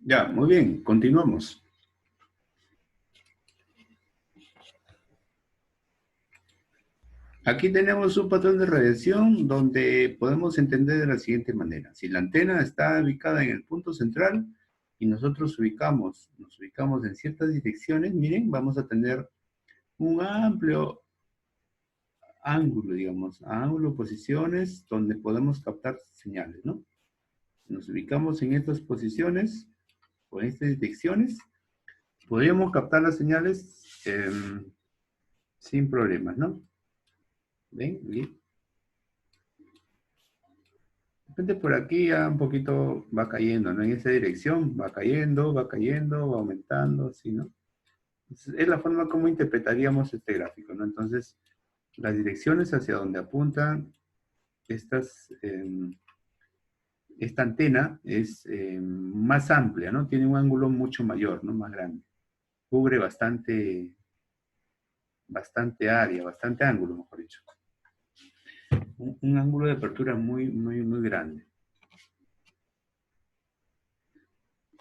Ya, muy bien, continuamos. Aquí tenemos un patrón de radiación donde podemos entender de la siguiente manera. Si la antena está ubicada en el punto central y nosotros nos ubicamos en ciertas direcciones, miren, vamos a tener un amplio ángulo, digamos, ángulo, posiciones donde podemos captar señales, ¿no? Nos ubicamos en estas posiciones o en estas direcciones, podríamos captar las señales sin problemas, ¿no? ¿Ven? Bien. De repente por aquí ya un poquito va cayendo, ¿no? En esa dirección va cayendo, va aumentando, así, ¿no? Entonces, es la forma como interpretaríamos este gráfico, ¿no? Entonces, las direcciones hacia donde apuntan esta antena es más amplia, ¿no? Tiene un ángulo mucho mayor, ¿no? Más grande. Cubre bastante área, bastante ángulo, mejor dicho. Un ángulo de apertura muy grande.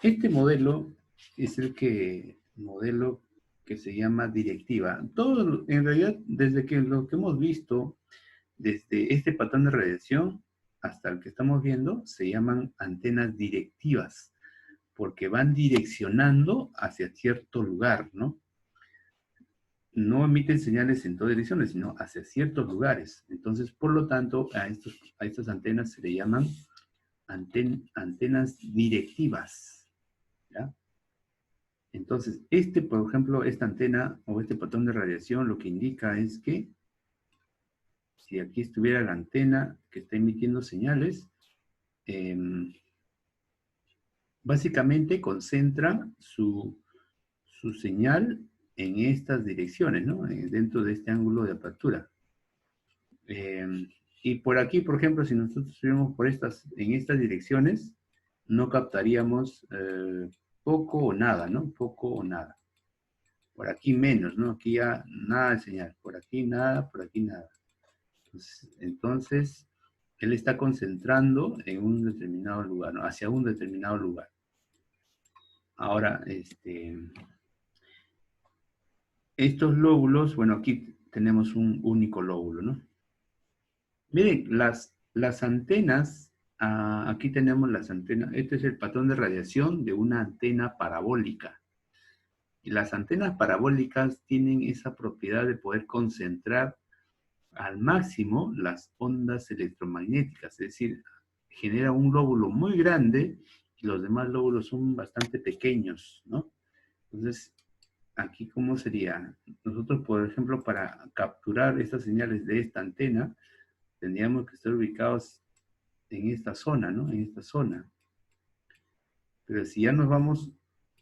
Este modelo es modelo que se llama directiva. Todo, en realidad, desde que lo que hemos visto, desde este patrón de radiación hasta el que estamos viendo, se llaman antenas directivas, porque van direccionando hacia cierto lugar, ¿no? No emiten señales en todas direcciones, sino hacia ciertos lugares. Entonces, por lo tanto, a estas antenas se le llaman antenas directivas, ¿ya? Entonces, por ejemplo, esta antena o este patrón de radiación lo que indica es que si aquí estuviera la antena que está emitiendo señales, eh, básicamente concentra su señal en estas direcciones, ¿no? Dentro de este ángulo de apertura. Y por aquí, por ejemplo, si nosotros estuviéramos en estas direcciones, no captaríamos poco o nada, ¿no? Poco o nada. Por aquí menos, ¿no? Aquí ya nada de señal. Por aquí nada, por aquí nada. Entonces él está concentrando en un determinado lugar, ¿no? Hacia un determinado lugar. Ahora, estos lóbulos, bueno, aquí tenemos un único lóbulo, ¿no? Miren, las antenas, aquí tenemos las antenas, este es el patrón de radiación de una antena parabólica. Y las antenas parabólicas tienen esa propiedad de poder concentrar al máximo las ondas electromagnéticas, es decir, genera un lóbulo muy grande y los demás lóbulos son bastante pequeños, ¿no? Entonces, aquí, ¿cómo sería? Nosotros, por ejemplo, para capturar estas señales de esta antena, tendríamos que estar ubicados en esta zona, ¿no? En esta zona. Pero si ya nos vamos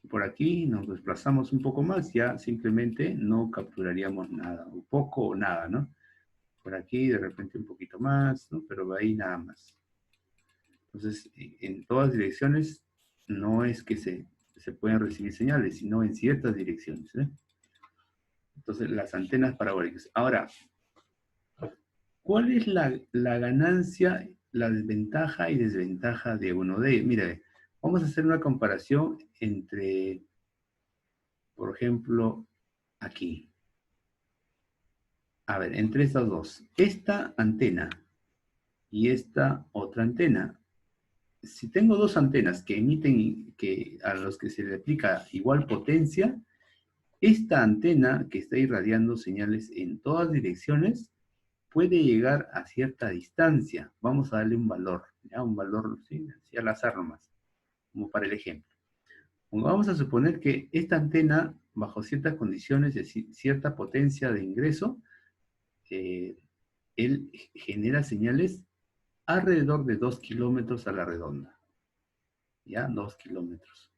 por aquí, nos desplazamos un poco más, ya simplemente no capturaríamos nada, o poco o nada, ¿no? Por aquí de repente un poquito más, ¿no? Pero ahí nada más. Entonces, en todas direcciones no es que se pueden recibir señales, sino en ciertas direcciones, ¿eh? Entonces, las antenas parabólicas. Ahora, ¿cuál es la ganancia, la desventaja y desventaja de uno de ellos? Mira, vamos a hacer una comparación entre, por ejemplo, aquí. A ver, entre estas dos. Esta antena y esta otra antena. Si tengo dos antenas que emiten, a los que se le aplica igual potencia, esta antena que está irradiando señales en todas direcciones puede llegar a cierta distancia. Vamos a darle un valor, ¿ya? Un valor, ¿sí? Así al azar nomás, como para el ejemplo. Vamos a suponer que esta antena, bajo ciertas condiciones de cierta potencia de ingreso, él genera señales alrededor de 2 kilómetros a la redonda. ¿Ya? 2 kilómetros.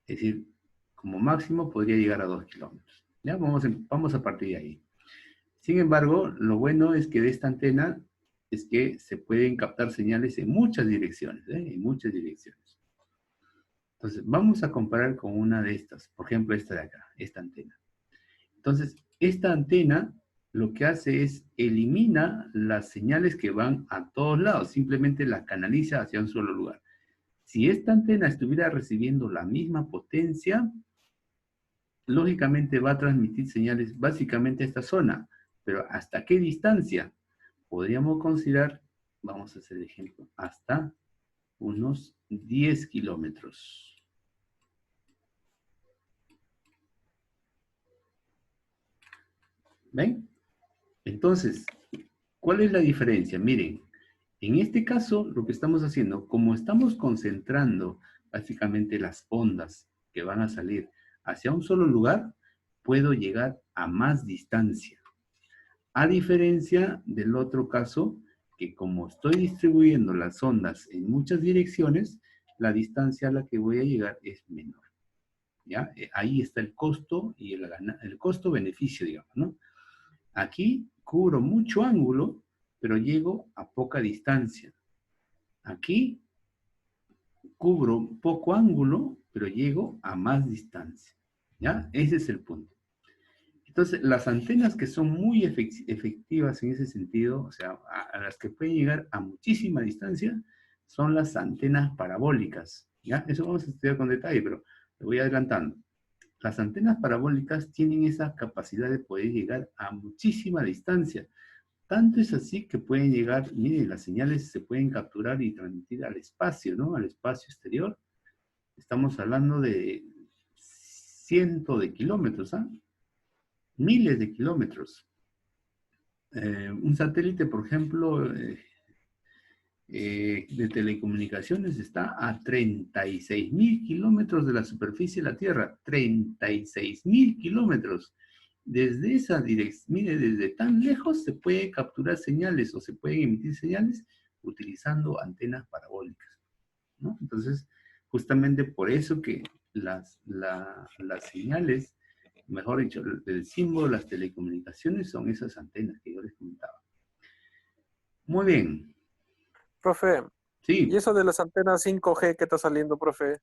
Es decir, como máximo podría llegar a 2 kilómetros. ¿Ya? Vamos a partir de ahí. Sin embargo, lo bueno es que de esta antena es que se pueden captar señales en muchas direcciones, ¿eh? En muchas direcciones. Entonces, vamos a comparar con una de estas, por ejemplo, esta de acá, esta antena. Entonces, esta antena lo que hace es elimina las señales que van a todos lados, simplemente las canaliza hacia un solo lugar. Si esta antena estuviera recibiendo la misma potencia, lógicamente va a transmitir señales básicamente a esta zona, pero ¿hasta qué distancia? Podríamos considerar, vamos a hacer el ejemplo, hasta unos 10 kilómetros. ¿Ven? Entonces, ¿cuál es la diferencia? Miren, en este caso, lo que estamos haciendo, como estamos concentrando básicamente las ondas que van a salir hacia un solo lugar, puedo llegar a más distancia. A diferencia del otro caso, que como estoy distribuyendo las ondas en muchas direcciones, la distancia a la que voy a llegar es menor. ¿Ya? Ahí está el costo y el costo-beneficio, digamos, ¿no? Aquí cubro mucho ángulo, pero llego a poca distancia. Aquí cubro poco ángulo, pero llego a más distancia. ¿Ya? Ese es el punto. Entonces, las antenas que son muy efectivas en ese sentido, o sea, a las que pueden llegar a muchísima distancia, son las antenas parabólicas. ¿Ya? Eso vamos a estudiar con detalle, pero lo voy adelantando. Las antenas parabólicas tienen esa capacidad de poder llegar a muchísima distancia. Tanto es así que pueden llegar, miren, las señales se pueden capturar y transmitir al espacio, ¿no? Al espacio exterior. Estamos hablando de cientos de kilómetros, ¿ah? Miles de kilómetros. Un satélite, por ejemplo, de telecomunicaciones está a 36.000 kilómetros de la superficie de la Tierra. 36.000 kilómetros. Desde esa dirección, mire, desde tan lejos se puede capturar señales o se pueden emitir señales utilizando antenas parabólicas, ¿no? Entonces, justamente por eso que las señales, mejor dicho, el símbolo de las telecomunicaciones son esas antenas que yo les comentaba. Muy bien. Profe, ¿y Sí, eso de las antenas 5G que está saliendo, profe?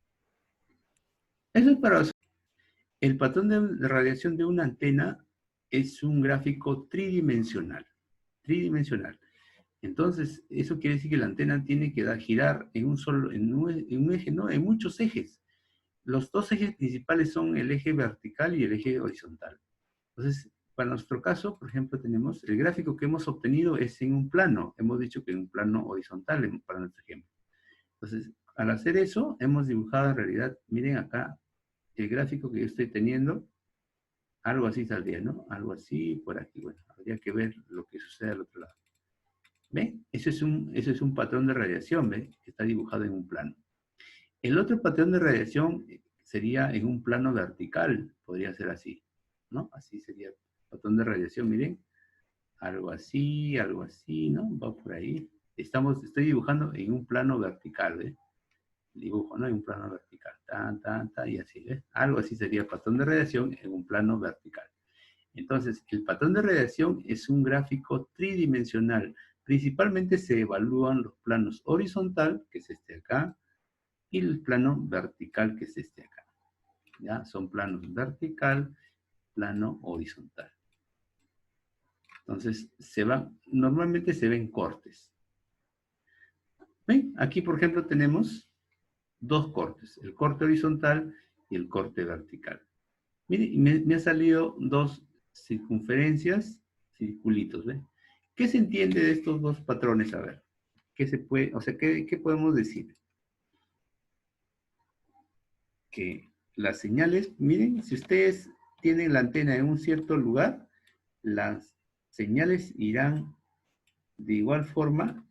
eso es para el patrón de radiación de una antena es un gráfico tridimensional. Tridimensional. Entonces, eso quiere decir que la antena tiene que girar en un eje, no, en muchos ejes. Los dos ejes principales son el eje vertical y el eje horizontal. Entonces, para nuestro caso, por ejemplo, tenemos el gráfico que hemos obtenido es en un plano. Hemos dicho que en un plano horizontal para nuestro ejemplo. Entonces, al hacer eso, hemos dibujado en realidad, miren acá, el gráfico que yo estoy teniendo, algo así saldría, ¿no? Algo así por aquí. Bueno, habría que ver lo que sucede al otro lado. ¿Ven? Eso es un patrón de radiación, ¿ven? Que está dibujado en un plano. El otro patrón de radiación sería en un plano vertical, podría ser así, ¿no? Así sería el patrón de radiación, miren. Algo así, ¿no? Va por ahí. Estoy dibujando en un plano vertical, ¿ves? Dibujo, ¿no? En un plano vertical, y así, ¿ves? Algo así sería el patrón de radiación en un plano vertical. Entonces, el patrón de radiación es un gráfico tridimensional. Principalmente se evalúan los planos horizontal, que es este acá, y el plano vertical, que es este acá. ¿Ya? Son planos vertical, plano horizontal. Entonces, normalmente se ven cortes. ¿Ven? Aquí, por ejemplo, tenemos dos cortes, el corte horizontal y el corte vertical. Mire, me han salido dos circunferencias, circulitos, ¿ven? ¿Qué se entiende de estos dos patrones? A ver, ¿qué se puede, o sea, qué podemos decir? Que las señales, miren, si ustedes tienen la antena en un cierto lugar, las señales irán de igual forma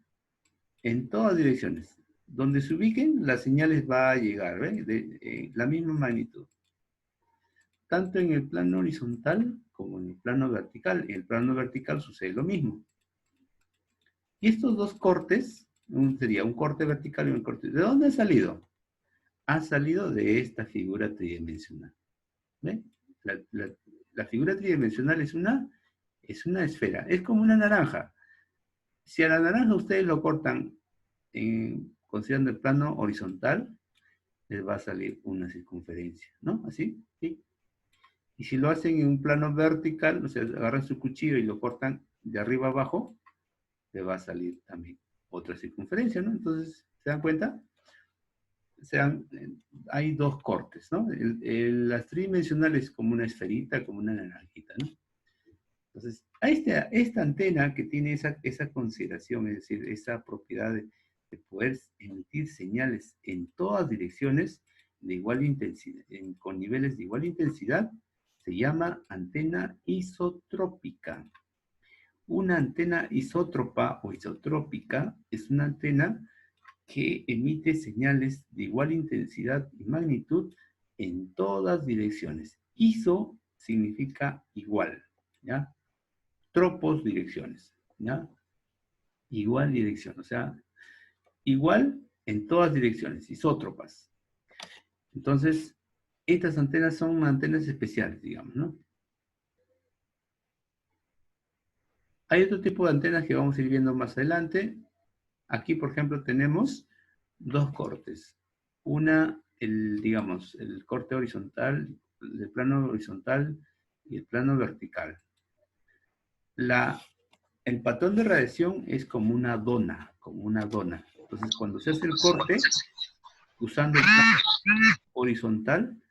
en todas direcciones. Donde se ubiquen, las señales va a llegar, ¿ven? De la misma magnitud. Tanto en el plano horizontal como en el plano vertical. En el plano vertical sucede lo mismo. Y estos dos cortes, sería un corte vertical y un corte. ¿De dónde ha salido? Ha salido de esta figura tridimensional. ¿Ven? La figura tridimensional es una esfera. Es como una naranja. Si a la naranja ustedes lo cortan considerando el plano horizontal, les va a salir una circunferencia, ¿no? Así, ¿sí? Y si lo hacen en un plano vertical, o sea, agarran su cuchillo y lo cortan de arriba abajo, le va a salir también otra circunferencia, ¿no? Entonces, ¿se dan cuenta? hay dos cortes, ¿no? Las tridimensionales es como una esferita, como una naranjita, ¿no? Entonces, esta antena que tiene esa consideración, es decir, esa propiedad de poder emitir señales en todas direcciones de igual intensidad, con niveles de igual intensidad, se llama antena isotrópica. Una antena isótropa o isotrópica es una antena que emite señales de igual intensidad y magnitud en todas direcciones. Iso significa igual, ¿ya? Tropos, direcciones, ¿ya? Igual dirección, o sea, igual en todas direcciones, isótropas. Entonces, estas antenas son antenas especiales, digamos, ¿no? Hay otro tipo de antenas que vamos a ir viendo más adelante. Aquí, por ejemplo, tenemos dos cortes. Una, digamos, el corte horizontal, el plano horizontal y el plano vertical. El patrón de radiación es como una dona, como una dona. Entonces, cuando se hace el corte, usando el plano horizontal,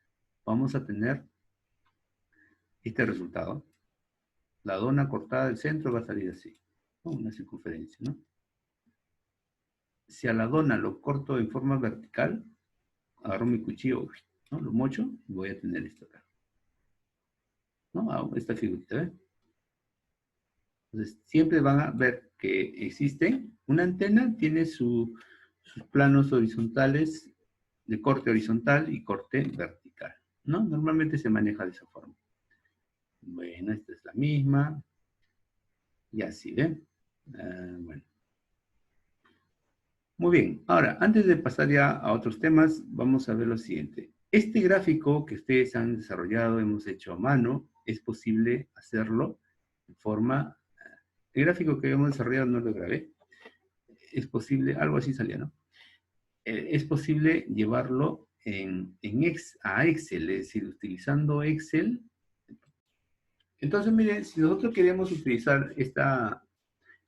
vamos a tener este resultado. La dona cortada del centro va a salir así, ¿no? Una circunferencia, ¿no? Si a la dona lo corto en forma vertical, agarro mi cuchillo, ¿no? Lo mocho y voy a tener esto acá, ¿no? Esta figurita, ¿eh? Entonces, siempre van a ver que existe una antena, tiene sus planos horizontales de corte horizontal y corte vertical, ¿no? Normalmente se maneja de esa forma. Bueno, esta es la misma. Y así, ¿ven? Bueno. Muy bien. Ahora, antes de pasar ya a otros temas, vamos a ver lo siguiente. Este gráfico que ustedes han desarrollado, hemos hecho a mano, es posible hacerlo en forma... El gráfico que hemos desarrollado no lo grabé. Es posible, algo así salía, ¿no? Es posible llevarlo a Excel, es decir, utilizando Excel. Entonces, miren, si nosotros queremos utilizar esta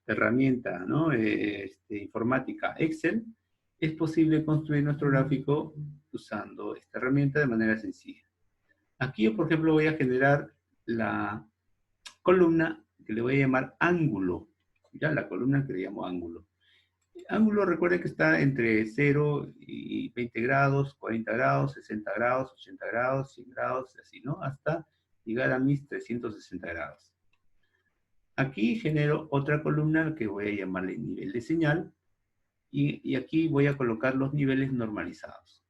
herramienta, ¿no? Informática Excel, es posible construir nuestro gráfico usando esta herramienta de manera sencilla. Aquí yo, por ejemplo, voy a generar la columna que le voy a llamar ángulo. Ya, la columna que le llamo ángulo. Ángulo, recuerden que está entre 0 y 20 grados, 40 grados, 60 grados, 80 grados, 100 grados, así, ¿no? Hasta llegar a mis 360 grados. Aquí genero otra columna que voy a llamarle nivel de señal, y aquí voy a colocar los niveles normalizados.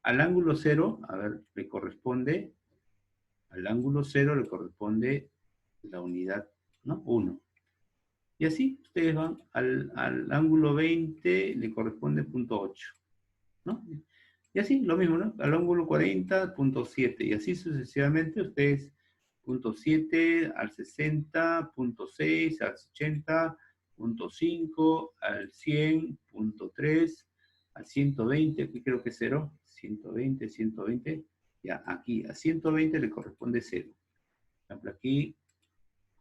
Al ángulo 0, a ver, le corresponde, al ángulo 0 le corresponde la unidad, ¿no? 1. Y así, ustedes van al ángulo 20, le corresponde punto 8, ¿no? Y así, lo mismo, ¿no? Al ángulo 40, punto 7, y así sucesivamente, ustedes, punto 7, al 60, punto 6, al 80, punto 5, al 100, punto 3, al 120, aquí creo que es 0, 120, 120, ya, aquí a 120 le corresponde 0. Por ejemplo, aquí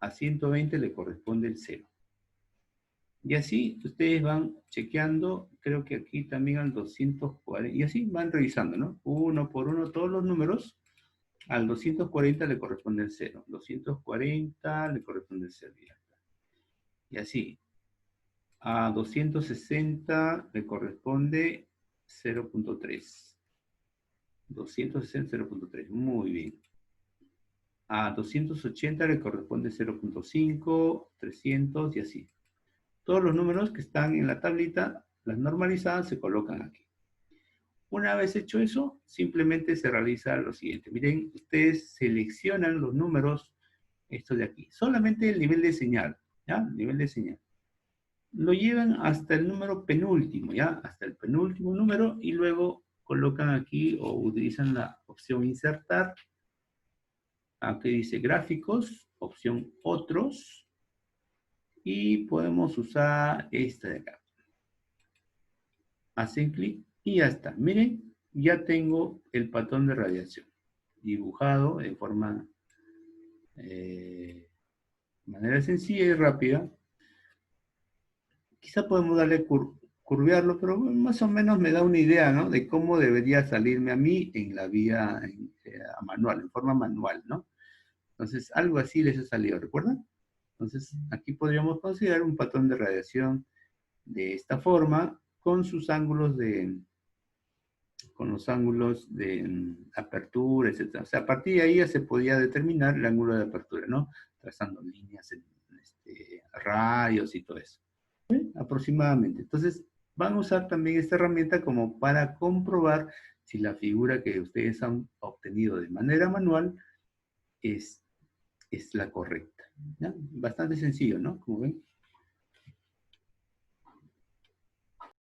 a 120 le corresponde el 0. Y así ustedes van chequeando, creo que aquí también al 240, y así van revisando, ¿no? Uno por uno, todos los números. Al 240 le corresponde el 0. 240 le corresponde el 0. Y así. A 260 le corresponde 0.3. 260, 0.3. Muy bien. A 280 le corresponde 0.5, 300 y así. Todos los números que están en la tablita, las normalizadas, se colocan aquí. Una vez hecho eso, simplemente se realiza lo siguiente. Miren, ustedes seleccionan los números, estos de aquí. Solamente el nivel de señal, ¿ya? El nivel de señal. Lo llevan hasta el número penúltimo, ¿ya? Hasta el penúltimo número, y luego colocan aquí o utilizan la opción insertar. Aquí dice gráficos, opción otros, y podemos usar esta de acá. Hacen clic y ya está. Miren, ya tengo el patrón de radiación dibujado en forma de manera sencilla y rápida. Quizá podemos darle curvearlo, pero más o menos me da una idea, ¿no? De cómo debería salirme a mí en la vía manual, en forma manual, ¿no? Entonces, algo así les ha salido, ¿recuerdan? Entonces, aquí podríamos considerar un patrón de radiación de esta forma, con los ángulos de apertura, etcétera. O sea, a partir de ahí ya se podía determinar el ángulo de apertura, ¿no? Trazando líneas, rayos y todo eso. ¿Sí? Aproximadamente. Entonces, van a usar también esta herramienta como para comprobar si la figura que ustedes han obtenido de manera manual es la correcta. ¿Ya? Bastante sencillo, ¿no? Como ven.